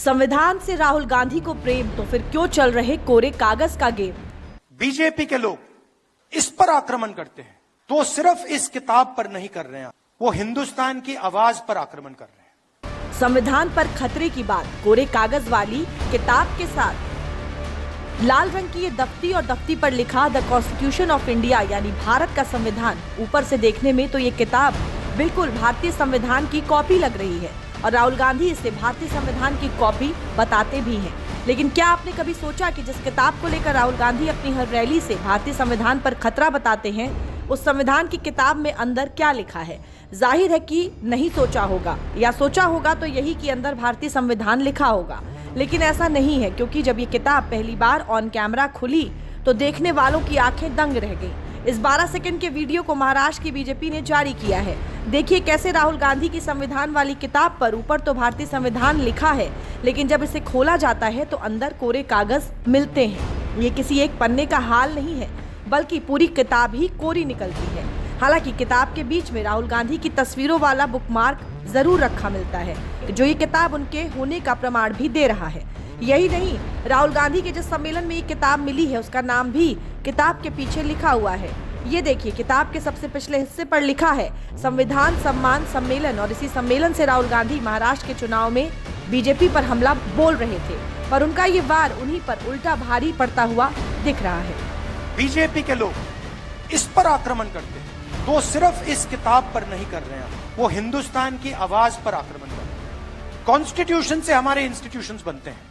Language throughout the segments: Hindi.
संविधान से राहुल गांधी को प्रेम, तो फिर क्यों चल रहे कोरे कागज का गेम। बीजेपी के लोग इस पर आक्रमण करते हैं तो सिर्फ इस किताब पर नहीं कर रहे हैं, वो हिंदुस्तान की आवाज पर आक्रमण कर रहे हैं। संविधान पर खतरे की बात कोरे कागज वाली किताब के साथ लाल रंग की ये दफ्ती और दफ्ती पर लिखा द कॉन्स्टिट्यूशन ऑफ इंडिया यानी भारत का संविधान। ऊपर से देखने में तो ये किताब बिल्कुल भारतीय संविधान की कॉपी लग रही है और राहुल गांधी इसे भारतीय संविधान की कॉपी बताते भी हैं। लेकिन क्या आपने कभी सोचा कि जिस किताब को लेकर राहुल गांधी अपनी हर रैली से भारतीय संविधान पर खतरा बताते हैं, उस संविधान की किताब में अंदर क्या लिखा है? जाहिर है कि नहीं सोचा होगा, या सोचा होगा तो यही कि अंदर भारतीय संविधान लिखा होगा। लेकिन ऐसा नहीं है, क्योंकि जब ये किताब पहली बार ऑन कैमरा खुली तो देखने वालों की आंखें दंग रह गई। इस 12 सेकंड के वीडियो को महाराष्ट्र की बीजेपी ने जारी किया है। देखिए कैसे राहुल गांधी की संविधान वाली किताब पर ऊपर तो भारतीय संविधान लिखा है, लेकिन जब इसे खोला जाता है तो अंदर कोरे कागज मिलते हैं। ये किसी एक पन्ने का हाल नहीं है, बल्कि पूरी किताब ही कोरी निकलती है। हालांकि किताब के बीच में राहुल गांधी की तस्वीरों वाला बुकमार्क जरूर रखा मिलता है, जो ये किताब उनके होने का प्रमाण भी दे रहा है। यही नहीं, राहुल गांधी के जिस सम्मेलन में ये किताब मिली है उसका नाम भी किताब के पीछे लिखा हुआ है। ये देखिए, किताब के सबसे पिछले हिस्से पर लिखा है संविधान सम्मान सम्मेलन, और इसी सम्मेलन से राहुल गांधी महाराष्ट्र के चुनाव में बीजेपी पर हमला बोल रहे थे, पर उनका ये वार उन्हीं पर उल्टा भारी पड़ता हुआ दिख रहा है। बीजेपी के लोग इस पर आक्रमण करते हैं तो सिर्फ इस किताब पर नहीं कर रहे हैं, वो हिंदुस्तान की आवाज पर आक्रमण कर रहे हैं। कॉन्स्टिट्यूशन से हमारे इंस्टीट्यूशंस बनते हैं,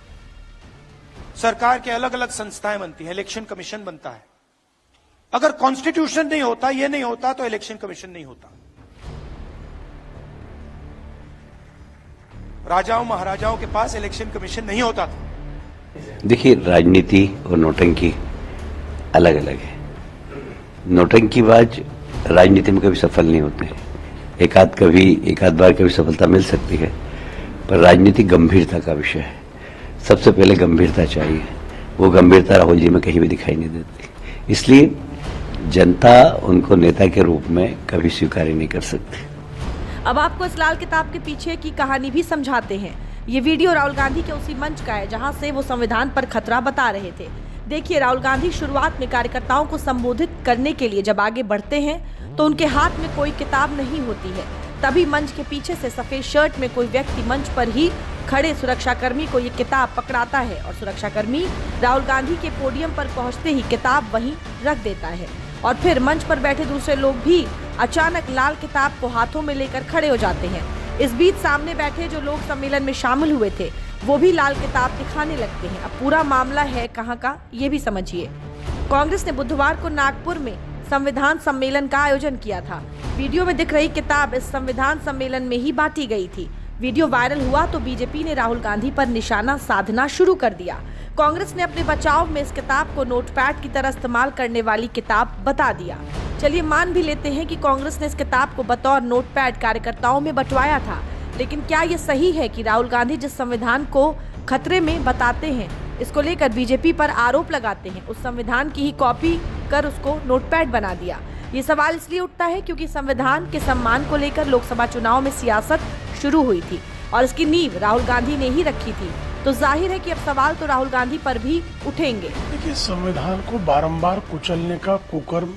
सरकार के अलग अलग संस्थाएं बनती हैं, इलेक्शन कमीशन बनता है। अगर कॉन्स्टिट्यूशन नहीं होता, ये नहीं होता, तो इलेक्शन कमीशन नहीं होता। राजाओं महाराजाओं के पास इलेक्शन कमीशन नहीं होता था। देखिए, राजनीति और नौटंकी अलग अलग है। नौटंकीबाज राजनीति में कभी सफल नहीं होते हैं। एक आध बार कभी सफलता मिल सकती है, पर राजनीति गंभीरता का विषय है। सबसे पहले गंभीरता चाहिए, वो गंभीरता राहुल जी में कहीं भी दिखाई नहीं देती। इसलिए जनता उनको नेता के रूप में कभी स्वीकार नहीं कर सकती। अब आपको इस लाल किताब के पीछे की कहानी भी समझाते हैं। ये वीडियो राहुल गांधी के उसी मंच का है जहां से वो संविधान पर खतरा बता रहे थे। देखिए, राहुल गांधी शुरुआत में कार्यकर्ताओं को संबोधित करने के लिए जब आगे बढ़ते हैं तो उनके हाथ में कोई किताब नहीं होती है। तभी मंच के पीछे से सफेद शर्ट में कोई व्यक्ति मंच पर ही खड़े सुरक्षाकर्मी को ये किताब पकड़ाता है और सुरक्षाकर्मी राहुल गांधी के पोडियम पर पहुंचते ही किताब वहीं रख देता है। और फिर मंच पर बैठे दूसरे लोग भी अचानक लाल किताब को हाथों में लेकर खड़े हो जाते हैं। इस बीच सामने बैठे जो लोग सम्मेलन में शामिल हुए थे वो भी लाल किताब दिखाने लगते हैं। अब पूरा मामला है कहाँ का, ये भी समझिए। कांग्रेस ने बुधवार को नागपुर में संविधान सम्मेलन का आयोजन किया था। वीडियो में दिख रही किताब इस संविधान सम्मेलन में ही बांटी गई थी। वीडियो वायरल हुआ तो बीजेपी ने राहुल गांधी पर निशाना साधना शुरू कर दिया। कांग्रेस ने अपने बचाव में इस किताब को नोटपैड की तरह इस्तेमाल करने वाली किताब बता दिया। चलिए मान भी लेते हैं कि कांग्रेस ने इस किताब को बतौर नोटपैड कार्यकर्ताओं में बंटवाया था, लेकिन क्या ये सही है कि राहुल गांधी जिस संविधान को खतरे में बताते हैं, इसको लेकर बीजेपी पर आरोप लगाते हैं, उस संविधान की ही कॉपी कर उसको नोटपैड बना दिया? ये सवाल इसलिए उठता है क्योंकि संविधान के सम्मान को लेकर लोकसभा चुनाव में सियासत शुरू हुई थी और इसकी नींव राहुल गांधी ने ही रखी थी। तो जाहिर है कि अब सवाल तो राहुल गांधी पर भी उठेंगे। देखिए, संविधान को बारंबार कुचलने का कुकर्म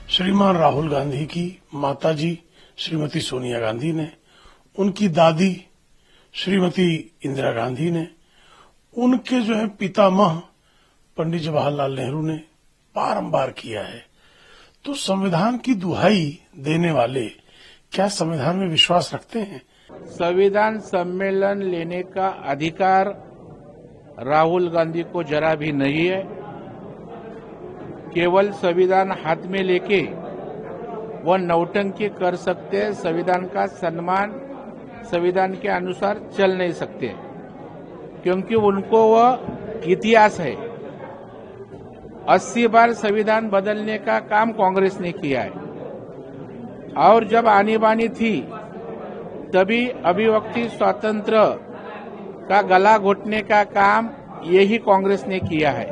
श्रीमान राहुल गांधी की माताजी श्रीमती सोनिया गांधी ने, उनकी दादी श्रीमती इंदिरा गांधी ने, उनके जो है पितामह पंडित जवाहरलाल नेहरू ने बारंबार किया है। तो संविधान की दुहाई देने वाले क्या संविधान में विश्वास रखते हैं? संविधान सम्मेलन लेने का अधिकार राहुल गांधी को जरा भी नहीं है। केवल संविधान हाथ में लेके वह नौटंकी कर सकते हैं। संविधान का सम्मान संविधान के अनुसार चल नहीं सकते, क्योंकि उनको वह इतिहास है। 80 बार संविधान बदलने का काम कांग्रेस ने किया है, और जब आनी बानी थी तभी अभिव्यक्ति स्वातंत्र का गला घोटने का काम यही कांग्रेस ने किया है।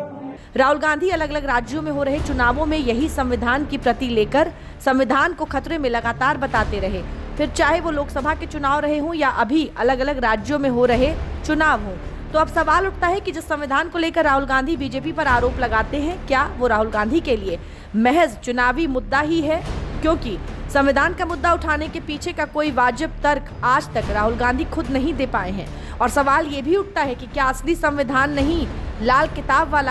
राहुल गांधी अलग अलग राज्यों में हो रहे चुनावों में यही संविधान की प्रति लेकर संविधान को खतरे में लगातार बताते रहे। फिर चाहे वो लोकसभा के चुनाव रहे हों या अभी अलग अलग राज्यों में हो रहे चुनाव हों, तो तो अब सवाल उठता है कि जिस संविधान को लेकर राहुल गांधी बीजेपी पर आरोप लगाते हैं, क्या वो राहुल गांधी के लिए महज चुनावी मुद्दा ही है? क्योंकि संविधान का मुद्दा उठाने के पीछे का कोई वाजिब तर्क आज तक राहुल गांधी खुद नहीं दे पाए हैं। और सवाल ये भी उठता है कि क्या असली संविधान नहीं, लाल किताब वाला